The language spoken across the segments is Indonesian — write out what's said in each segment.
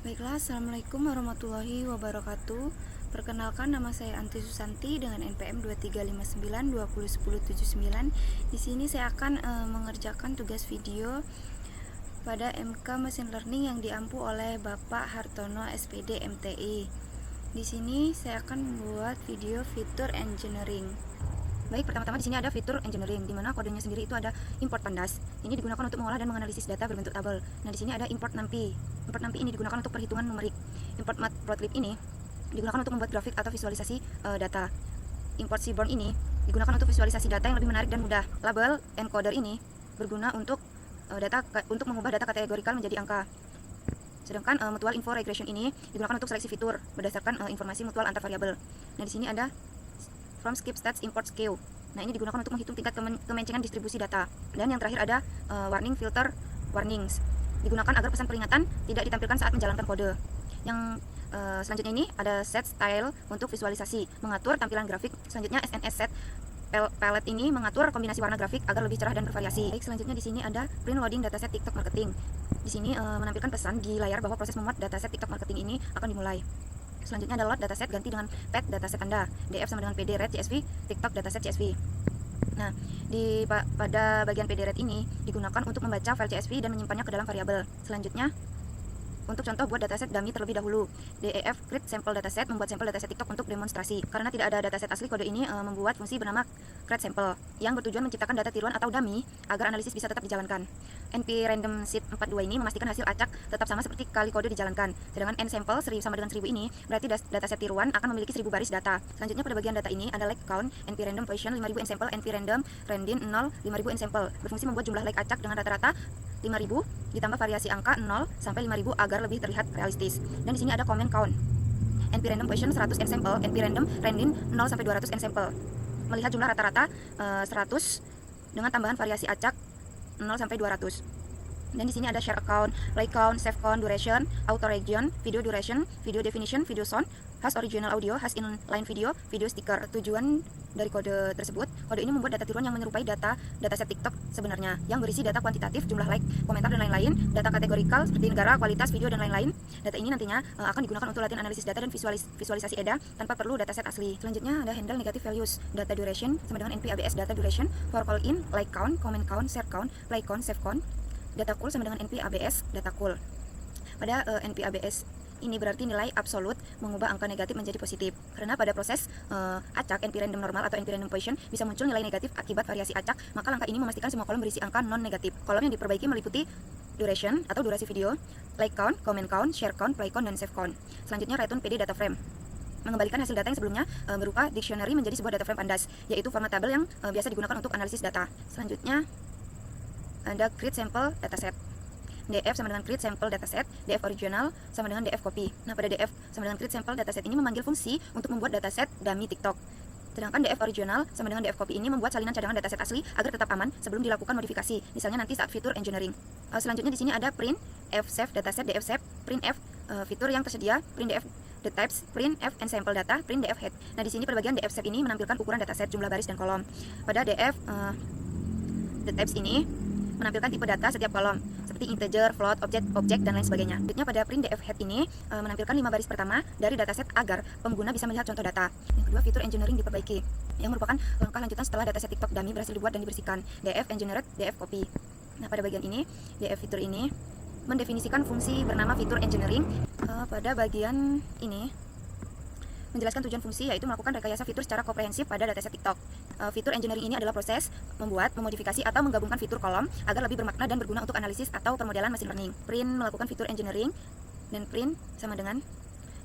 Baiklah, Assalamualaikum warahmatullahi wabarakatuh. Perkenalkan, nama saya Anti Susanti dengan NPM 2359201079. Di sini saya akan mengerjakan tugas video pada MK Mesin Learning yang diampu oleh Bapak Hartono SPD MTI. Di sini saya akan membuat video fitur engineering. Baik, pertama-tama di sini ada fitur engineering, di mana kodenya sendiri itu ada import pandas. Ini digunakan untuk mengolah dan menganalisis data berbentuk tabel. Nah, di sini ada import NumPy. Import NumPy ini digunakan untuk perhitungan numerik. Import matplotlib ini digunakan untuk membuat grafik atau visualisasi data. Import seaborn ini digunakan untuk visualisasi data yang lebih menarik dan mudah. Label encoder ini berguna untuk untuk mengubah data kategorikal menjadi angka. Sedangkan mutual info regression ini digunakan untuk seleksi fitur berdasarkan informasi mutual antar variabel. Nah, di sini ada from skip stats import skew. Nah, ini digunakan untuk menghitung tingkat kemencengan distribusi data. Dan yang terakhir ada warning filter warnings. Digunakan agar pesan peringatan tidak ditampilkan saat menjalankan kode. Yang selanjutnya ini ada set style untuk visualisasi, mengatur tampilan grafik. Selanjutnya SNS set palette ini mengatur kombinasi warna grafik agar lebih cerah dan bervariasi. Baik, selanjutnya di sini ada print loading dataset TikTok marketing. Di sini menampilkan pesan di layar bahwa proses memuat dataset TikTok marketing ini akan dimulai. Selanjutnya ada load dataset ganti dengan pet dataset Anda. DF sama dengan PD red CSV, TikTok dataset CSV. Nah, pada bagian PD red ini digunakan untuk membaca file CSV dan menyimpannya ke dalam variabel. Selanjutnya, untuk contoh buat dataset dummy terlebih dahulu. DEF create sample dataset membuat sampel dataset TikTok untuk demonstrasi. Karena tidak ada dataset asli, kode ini membuat fungsi bernama create sample yang bertujuan menciptakan data tiruan atau dummy agar analisis bisa tetap dijalankan. NP random seed 42 ini memastikan hasil acak tetap sama seperti kali kode dijalankan. Sedangkan n sample sama dengan 1000 ini berarti dataset tiruan akan memiliki 1000 baris data. Selanjutnya pada bagian data ini ada like count, NP random position 5000 n sample, NP random randin 0 5000 n sample. Berfungsi membuat jumlah like acak dengan rata-rata 5000 ditambah variasi angka 0 sampai 5000 agar lebih terlihat realistis. Dan di sini ada comment count. NP random position 100 n sample, NP random randin 0 sampai 200 n sample. Melihat jumlah rata-rata 100 dengan tambahan variasi acak 0 sampai 200. Dan di sini ada share account, play count, save count, duration, auto region, video duration, video definition, video sound, has original audio, has inline video, video sticker. Tujuan dari kode tersebut, kode ini membuat data tiruan yang menyerupai dataset TikTok sebenarnya, yang berisi data kuantitatif, jumlah like, komentar dan lain-lain, data kategorikal seperti negara, kualitas, video dan lain-lain. Data ini nantinya akan digunakan untuk latihan analisis data dan visualisasi EDA tanpa perlu dataset asli. Selanjutnya ada handle negative values, data duration sama dengan NP ABS data duration, for call in, like count, comment count, share count, play count, save count. Data cool sama dengan NP ABS data cool. Pada NP ABS ini berarti nilai absolut mengubah angka negatif menjadi positif. Karena pada proses acak NP random normal atau NP random position bisa muncul nilai negatif akibat variasi acak, maka langkah ini memastikan semua kolom berisi angka non negatif. Kolom yang diperbaiki meliputi duration atau durasi video, like count, comment count, share count, play count dan save count. Selanjutnya return PD data frame, mengembalikan hasil data yang sebelumnya berupa dictionary menjadi sebuah data frame pandas, yaitu format tabel yang biasa digunakan untuk analisis data. Selanjutnya ada create sample dataset. DF sama dengan create sample dataset, DF original sama dengan DF copy. Nah, pada DF sama dengan create sample dataset ini memanggil fungsi untuk membuat dataset dummy TikTok. Sedangkan DF original sama dengan DF copy ini membuat salinan cadangan dataset asli agar tetap aman sebelum dilakukan modifikasi, misalnya nanti saat fitur engineering. Selanjutnya di sini ada print f save dataset, DF save, print f fitur yang tersedia, print DF the types, print f and sample data, print DF head. Nah, di sini pada bagian DF save ini menampilkan ukuran dataset, jumlah baris dan kolom. Pada DF the types ini menampilkan tipe data setiap kolom seperti integer, float, objek dan lain sebagainya. Selanjutnya pada print DF head ini menampilkan 5 baris pertama dari dataset agar pengguna bisa melihat contoh data. Yang kedua, fitur engineering diperbaiki, yang merupakan langkah lanjutan setelah dataset TikTok dummy berhasil dibuat dan dibersihkan. DF engineered, DF copy. Nah, pada bagian ini DF fitur ini mendefinisikan fungsi bernama fitur engineering. Pada bagian ini menjelaskan tujuan fungsi, yaitu melakukan rekayasa fitur secara komprehensif pada dataset TikTok. Fitur engineering ini adalah proses membuat, memodifikasi atau menggabungkan fitur kolom agar lebih bermakna dan berguna untuk analisis atau permodelan machine learning. Print melakukan fitur engineering, dan print sama dengan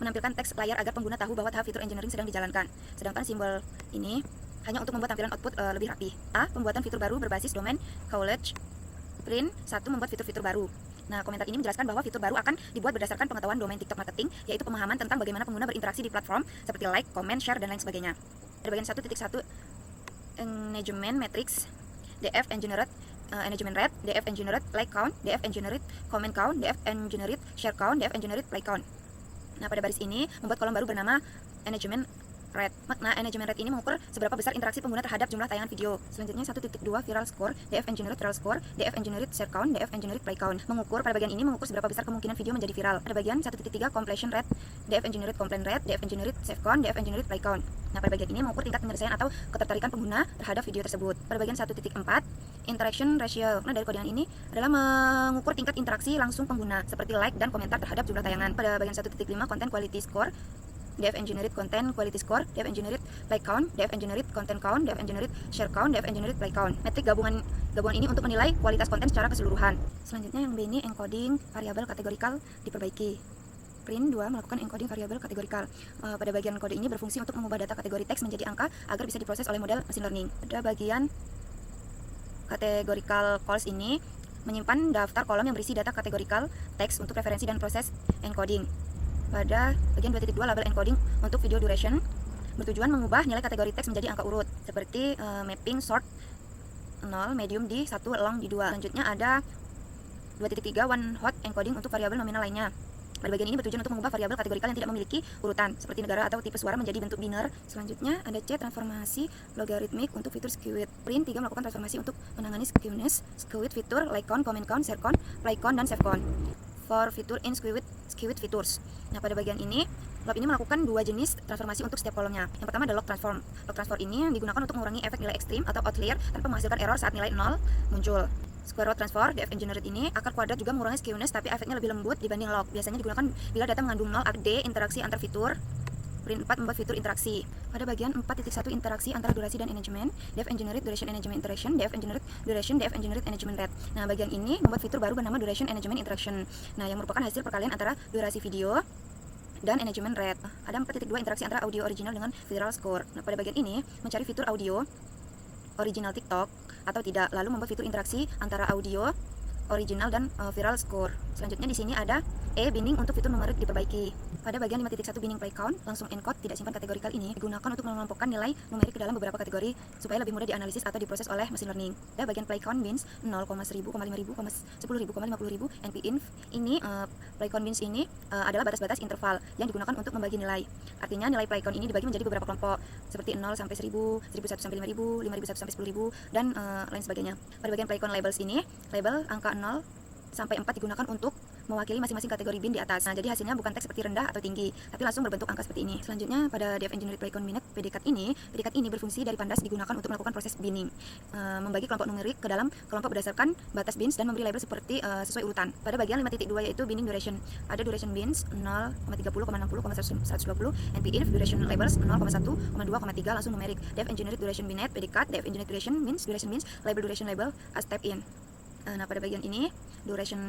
menampilkan teks layar agar pengguna tahu bahwa tahap fitur engineering sedang dijalankan. Sedangkan simbol ini hanya untuk membuat tampilan output lebih rapi. A. Pembuatan fitur baru berbasis domain knowledge. Print 1 membuat fitur-fitur baru. Nah, komentar ini menjelaskan bahwa fitur baru akan dibuat berdasarkan pengetahuan domain TikTok marketing, yaitu pemahaman tentang bagaimana pengguna berinteraksi di platform seperti like, comment, share, dan lain sebagainya. Pada bagian 1.1 engagement matrix, DF engineered engagement rate, DF engineered like count, DF engineered comment count, DF engineered share count, DF engineered play count. Nah, pada baris ini membuat kolom baru bernama engagement rate. Makna engagement rate ini mengukur seberapa besar interaksi pengguna terhadap jumlah tayangan video. Selanjutnya 1.2 viral score, DF Engineered viral score, DF Engineered share count, DF Engineered play count. Pada bagian ini mengukur seberapa besar kemungkinan video menjadi viral. Pada bagian 1.3 completion rate, DF Engineered complaint rate, DF Engineered save count, DF Engineered play count. Nah, pada bagian ini mengukur tingkat penyelesaian atau ketertarikan pengguna terhadap video tersebut. Pada bagian 1.4 interaction ratio. Nah, dari kodean ini adalah mengukur tingkat interaksi langsung pengguna seperti like dan komentar terhadap jumlah tayangan. Pada bagian 1.5 content quality score, DF Engineered content quality score, DF Engineered play count, DF Engineered content count, DF Engineered share count, DF Engineered play count. Metrik gabungan ini untuk menilai kualitas konten secara keseluruhan. Selanjutnya yang B ini encoding variabel kategorikal diperbaiki. Print 2 melakukan encoding variabel kategorikal. Pada bagian kode ini berfungsi untuk mengubah data kategori teks menjadi angka agar bisa diproses oleh model machine learning. Pada bagian categorical calls ini menyimpan daftar kolom yang berisi data kategorikal teks untuk referensi dan proses encoding. Pada bagian 2.2 label encoding untuk video duration bertujuan mengubah nilai kategori teks menjadi angka urut seperti mapping short 0 medium di 1 long di 2. Selanjutnya ada 2.3 one hot encoding untuk variabel nominal lainnya. Pada bagian ini bertujuan untuk mengubah variabel kategorikal yang tidak memiliki urutan seperti negara atau tipe suara menjadi bentuk biner. Selanjutnya ada C transformasi logarithmic untuk fitur skewed. Print 3 melakukan transformasi untuk menangani skewness, skewed fitur like count, comment count, share count, play count, dan save count for fitur in skewed features. Nah, pada bagian ini log ini melakukan dua jenis transformasi untuk setiap kolomnya. Yang pertama adalah log transform. Log transform ini digunakan untuk mengurangi efek nilai ekstrim atau outlier tanpa menghasilkan error saat nilai 0 muncul. Square root transform, DF Engineered ini akar kuadrat juga mengurangi skewness tapi efeknya lebih lembut dibanding log. Biasanya digunakan bila data mengandung 0 AD interaksi antar fitur. Print 4 membuat fitur interaksi. Pada bagian 4.1 interaksi antara durasi dan engagement, DF Engineered duration engagement interaction, DF Engineered duration, DF Engineered engagement rate. Nah, bagian ini membuat fitur baru bernama duration engagement interaction. Nah, yang merupakan hasil perkalian antara durasi video dan engagement rate. Ada 4.2 interaksi antara audio original dengan viral score. Nah, pada bagian ini mencari fitur audio original TikTok atau tidak, lalu membuat fitur interaksi antara audio original dan viral score. Selanjutnya di sini ada binding untuk fitur numerik diperbaiki. Pada bagian 5.1 binding play count, langsung encode tidak simpan kategorikal ini digunakan untuk mengelompokkan nilai numerik ke dalam beberapa kategori supaya lebih mudah dianalisis atau diproses oleh machine learning. Pada bagian play count bins 0, 1000, 5000, 10.000, 50.000, npinf ini play count bins ini adalah batas-batas interval yang digunakan untuk membagi nilai. Artinya nilai play count ini dibagi menjadi beberapa kelompok seperti 0 sampai 1000, 1001 sampai 5000, 5001 sampai 10.000 dan lain sebagainya. Pada bagian play count labels ini, label angka 0 sampai 4 digunakan untuk mewakili masing-masing kategori bin di atas. Nah, jadi hasilnya bukan teks seperti rendah atau tinggi, tapi langsung berbentuk angka seperti ini. Selanjutnya pada DF Engineered Play Count Binet predikat ini berfungsi dari pandas digunakan untuk melakukan proses binning, membagi kelompok numerik ke dalam kelompok berdasarkan batas bins dan memberi label seperti sesuai urutan. Pada bagian 5.2 yaitu binning duration. Ada duration bins 0,30, 60, 120, npinf duration labels 0,1, 2, 3 langsung numerik. DF Engineered Duration Binet predikat, DF Engineered Duration bins label as step in. Nah, pada bagian ini duration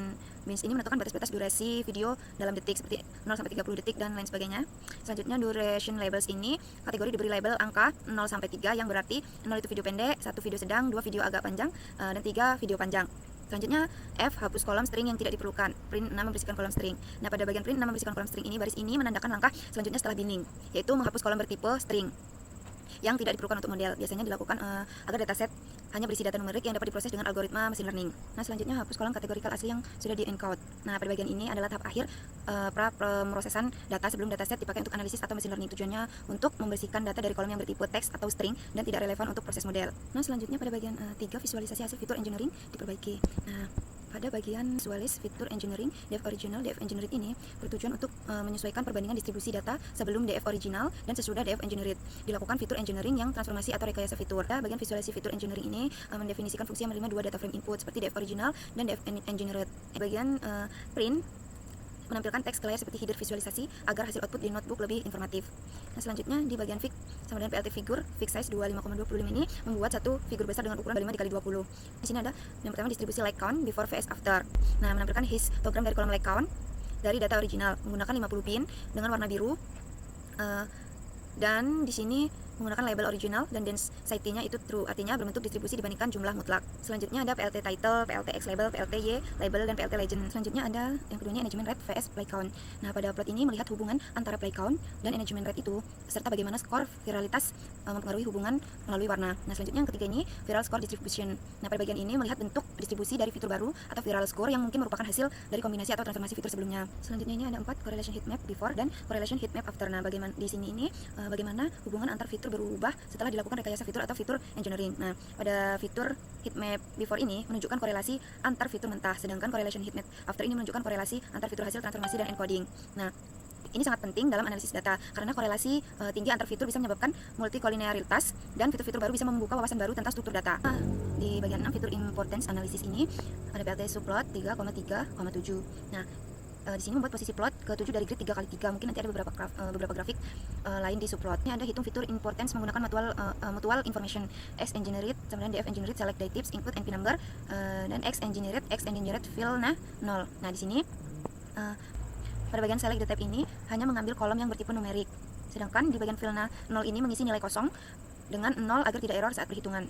bins ini menentukan batas-batas durasi video dalam detik seperti 0 sampai 30 detik dan lain sebagainya. Selanjutnya duration labels ini kategori diberi label angka 0 sampai 3 yang berarti 0 itu video pendek, 1 video sedang, 2 video agak panjang, dan 3 video panjang. Selanjutnya F hapus kolom string yang tidak diperlukan. Print 6 membersihkan kolom string. Nah, pada bagian print 6 membersihkan kolom string ini, baris ini menandakan langkah selanjutnya setelah binning, yaitu menghapus kolom bertipe string yang tidak diperlukan untuk model. Biasanya dilakukan agar dataset hanya berisi data numerik yang dapat diproses dengan algoritma machine learning. Nah, selanjutnya hapus kolom kategorikal asli yang sudah di-encode. Nah, pada bagian ini adalah tahap akhir pemrosesan data sebelum dataset dipakai untuk analisis atau machine learning. Tujuannya untuk membersihkan data dari kolom yang bertipe teks atau string dan tidak relevan untuk proses model. Nah, selanjutnya pada bagian 3 visualisasi hasil fitur engineering diperbaiki. Nah, pada bagian visualis fitur engineering, DF original, DF engineered ini bertujuan untuk menyesuaikan perbandingan distribusi data sebelum DF original dan sesudah DF engineered. Dilakukan fitur engineering yang transformasi atau rekayasa fitur. Bagian visualisasi fitur engineering ini mendefinisikan fungsi yang menerima dua data frame input seperti DF original dan DF engineered. Bagian print menampilkan teks ke layar seperti header visualisasi agar hasil output di notebook lebih informatif. Nah, selanjutnya di bagian fig sama dengan PLT figure, fig size 25,25 ini membuat satu figur besar dengan ukuran 25x20. Di sini ada yang pertama distribusi like count before vs after. Nah, menampilkan histogram dari kolom like count dari data original menggunakan 50 pin dengan warna biru. Dan di sini menggunakan label original dan density-nya itu true, artinya berbentuk distribusi dibandingkan jumlah mutlak. Selanjutnya ada PLT title, PLT X label, PLT Y label, dan PLT legend. Selanjutnya ada yang keduanya engagement rate vs play count. Nah, pada plot ini melihat hubungan antara play count dan engagement rate itu serta bagaimana skor viralitas mempengaruhi hubungan melalui warna. Nah, selanjutnya yang ketiga ini viral score distribution. Nah, pada bagian ini melihat bentuk distribusi dari fitur baru atau viral score yang mungkin merupakan hasil dari kombinasi atau transformasi fitur sebelumnya. Selanjutnya ini ada 4 correlation heat map before dan correlation heat map after. Nah, bagaimana di sini ini bagaimana hubungan antar fitur berubah setelah dilakukan rekayasa fitur atau fitur engineering. Nah, pada fitur heat map before ini menunjukkan korelasi antar fitur mentah, sedangkan correlation heat map after ini menunjukkan korelasi antar fitur hasil transformasi dan encoding. Nah, ini sangat penting dalam analisis data karena korelasi tinggi antar fitur bisa menyebabkan multikolinearitas dan fitur-fitur baru bisa membuka wawasan baru tentang struktur data. Di bagian 6 fitur importance analysis ini ada PLT subplot 3,3,7. Nah, di sini membuat posisi plot ke-7 dari grid 3x3. Mungkin nanti ada beberapa grafik lain di subplot. Ini ada hitung fitur importance menggunakan mutual information X engineered, kemudian DF engineered select datetipes input NP number, dan X engineered fill 0. Nah, di sini pada bagian select data type ini hanya mengambil kolom yang bertipe numerik. Sedangkan di bagian fill 0 ini mengisi nilai kosong dengan 0 agar tidak error saat perhitungan.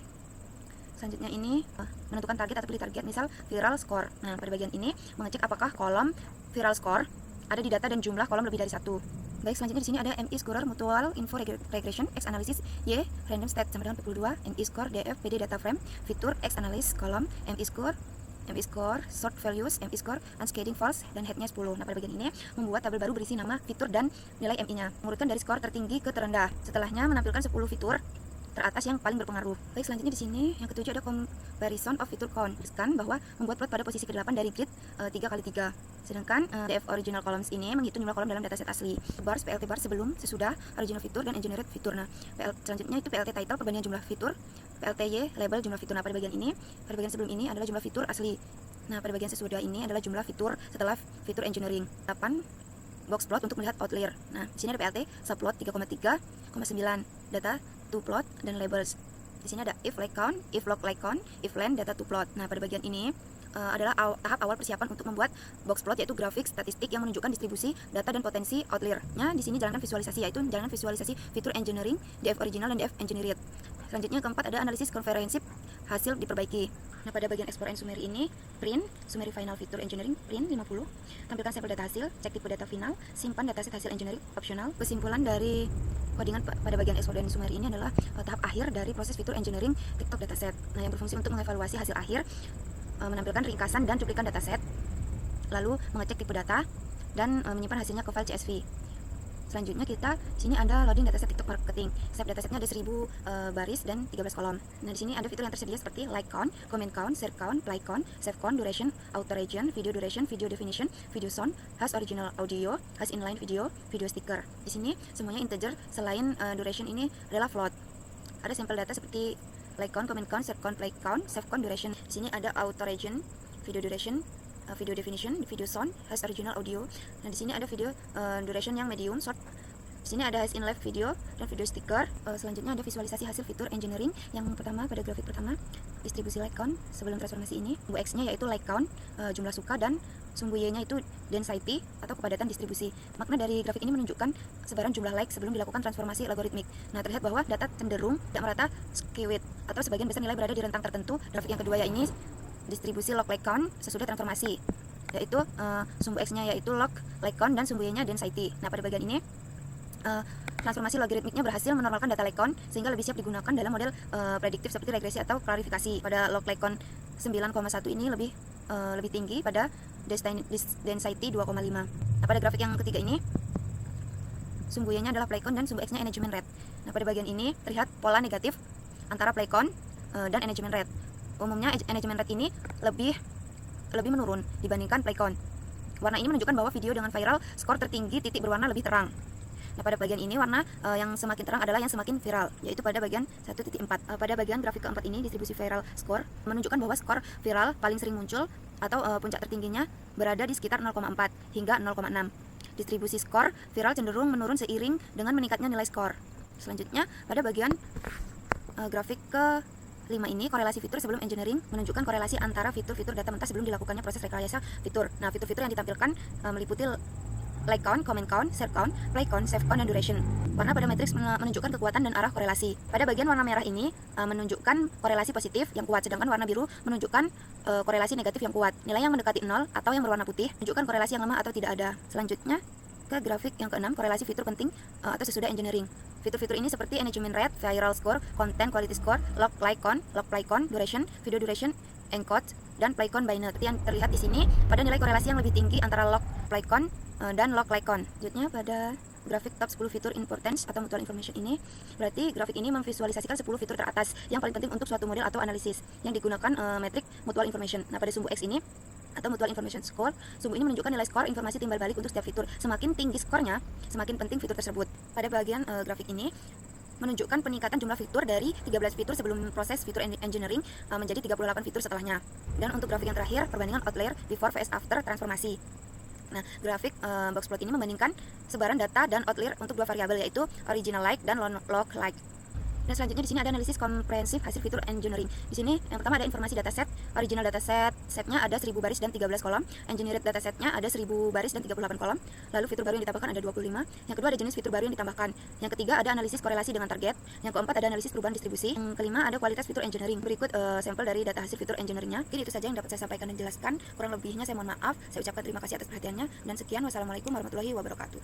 Selanjutnya ini menentukan target atau pilih target, misal viral score. Nah, pada bagian ini mengecek apakah kolom viral score ada di data dan jumlah kolom lebih dari 1. Baik, selanjutnya di sini ada MI scorer mutual info regression X analysis Y random state sama dengan 42 MI score DF PD data frame fitur X analysis kolom MI score short values, MI score, unscading false, dan headnya 10. Nah, pada bagian ini membuat tabel baru berisi nama fitur dan nilai MI-nya, mengurutkan dari skor tertinggi ke terendah. Setelahnya menampilkan 10 fitur teratas yang paling berpengaruh. Baik, selanjutnya di sini yang ketujuh ada comparison of fitur count. Kan bahwa membuat plot pada posisi ke-8 dari grid 3x3. Sedangkan DF original columns ini menghitung jumlah kolom dalam dataset asli. Bars PLT bar sebelum, sesudah, original fitur, dan engineered fitur. Nah, selanjutnya itu PLT title perbandingan jumlah fitur, PLT Y label jumlah fitur. Nah, pada bagian sebelum ini adalah jumlah fitur asli. Nah, pada bagian sesudah ini adalah jumlah fitur setelah fitur engineering. 8 box plot untuk melihat outlier. Nah, di sini ada PLT subplot 3,3,9 data to plot dan labels. Di sini ada if like count, if log like count, if len data to plot. Nah, pada bagian ini adalah tahap awal persiapan untuk membuat box plot, yaitu grafik statistik yang menunjukkan distribusi data dan potensi outlier-nya. Di sini jalankan visualisasi, yaitu jalankan visualisasi fitur engineering, DF original dan DF engineered. Selanjutnya keempat ada analisis comprehensive hasil diperbaiki. Nah, pada bagian export and summary ini print summary final fitur engineering print 50, tampilkan sampel data hasil, cek tipe data final, simpan dataset hasil engineering optional. Kesimpulan dari codingan pada bagian export and summary ini adalah tahap akhir dari proses fitur engineering TikTok dataset. Nah, yang berfungsi untuk mengevaluasi hasil akhir, menampilkan ringkasan dan cuplikan dataset, lalu mengecek tipe data dan menyimpan hasilnya ke file CSV. Selanjutnya kita sini ada loading dataset TikTok marketing. Setiap datasetnya ada 1000 baris dan 13 kolom. Nah, di sini ada fitur yang tersedia seperti like count, comment count, share count, play count, save count, duration, auto region, video duration, video definition, video sound, has original audio, has inline video, video sticker. Di sini semuanya integer, selain duration ini adalah float. Ada sampel data seperti like count, comment count, share count, play count, save count, duration. Di sini ada auto region, video duration, video definition, video sound, has original audio. Nah, di sini ada video duration yang medium, short. Di sini ada has in live video dan video sticker. Selanjutnya ada visualisasi hasil fitur engineering. Yang pertama pada grafik pertama, distribusi like count sebelum transformasi ini. Sumbu X-nya yaitu like count, jumlah suka, dan sumbu Y-nya itu density atau kepadatan distribusi. Makna dari grafik ini menunjukkan sebaran jumlah like sebelum dilakukan transformasi logaritmik. Nah, terlihat bahwa data cenderung tidak merata skewed atau sebagian besar nilai berada di rentang tertentu. Grafik yang kedua ini distribusi log like count sesudah transformasi, yaitu sumbu X-nya yaitu log like count dan sumbu Y-nya density. Nah, pada bagian ini transformasi logaritmiknya berhasil menormalkan data like count sehingga lebih siap digunakan dalam model prediktif seperti regresi atau klarifikasi. Pada log like count 9,1 ini lebih tinggi pada density 2,5. Nah, pada grafik yang ketiga ini sumbu Y-nya adalah play count dan sumbu X-nya engagement rate. Nah, pada bagian ini terlihat pola negatif antara play count dan engagement rate. Umumnya engagement rate ini lebih menurun dibandingkan play count. Warna ini menunjukkan bahwa video dengan viral skor tertinggi titik berwarna lebih terang. Nah, pada bagian ini warna yang semakin terang adalah yang semakin viral, yaitu pada bagian 1.4. Pada bagian grafik keempat ini distribusi viral skor menunjukkan bahwa skor viral paling sering muncul atau puncak tertingginya berada di sekitar 0,4 hingga 0,6. Distribusi skor viral cenderung menurun seiring dengan meningkatnya nilai skor. Selanjutnya pada bagian grafik ke 5 ini korelasi fitur sebelum engineering menunjukkan korelasi antara fitur-fitur data mentah sebelum dilakukannya proses rekayasa fitur. Nah, fitur-fitur yang ditampilkan meliputi like count, comment count, share count, play count, save count, dan duration. Warna pada matriks menunjukkan kekuatan dan arah korelasi. Pada bagian warna merah ini menunjukkan korelasi positif yang kuat, sedangkan warna biru menunjukkan korelasi negatif yang kuat. Nilai yang mendekati 0 atau yang berwarna putih menunjukkan korelasi yang lemah atau tidak ada. Selanjutnya ke grafik yang keenam, korelasi fitur penting atau sesudah engineering. Fitur-fitur ini seperti engagement rate, viral score, content quality score, log like count, duration, video duration, encode, dan play count binary. Yang terlihat di sini pada nilai korelasi yang lebih tinggi antara log play count dan log like count. Selanjutnya pada grafik top 10 fitur importance atau mutual information ini, berarti grafik ini memvisualisasikan 10 fitur teratas yang paling penting untuk suatu model atau analisis yang digunakan metrik mutual information. Nah, pada sumbu X ini atau mutual information score, sumbu ini menunjukkan nilai skor informasi timbal balik untuk setiap fitur. Semakin tinggi skornya, semakin penting fitur tersebut. Pada bagian grafik ini menunjukkan peningkatan jumlah fitur dari 13 fitur sebelum proses fitur engineering menjadi 38 fitur setelahnya. Dan untuk grafik yang terakhir, perbandingan outlier before vs after transformasi. Nah, grafik box plot ini membandingkan sebaran data dan outlier untuk dua variabel, yaitu original like dan log like. Dan selanjutnya di sini ada analisis komprehensif hasil fitur engineering. Di sini yang pertama ada informasi dataset. Original dataset setnya ada 1000 baris dan 13 kolom. Engineered datasetnya ada 1000 baris dan 38 kolom. Lalu fitur baru yang ditambahkan ada 25. Yang kedua ada jenis fitur baru yang ditambahkan. Yang ketiga ada analisis korelasi dengan target. Yang keempat ada analisis perubahan distribusi. Yang kelima ada kualitas fitur engineering. Berikut sampel dari data hasil fitur engineeringnya. Jadi itu saja yang dapat saya sampaikan dan jelaskan. Kurang lebihnya saya mohon maaf. Saya ucapkan terima kasih atas perhatiannya. Dan sekian, wassalamualaikum warahmatullahi wabarakatuh.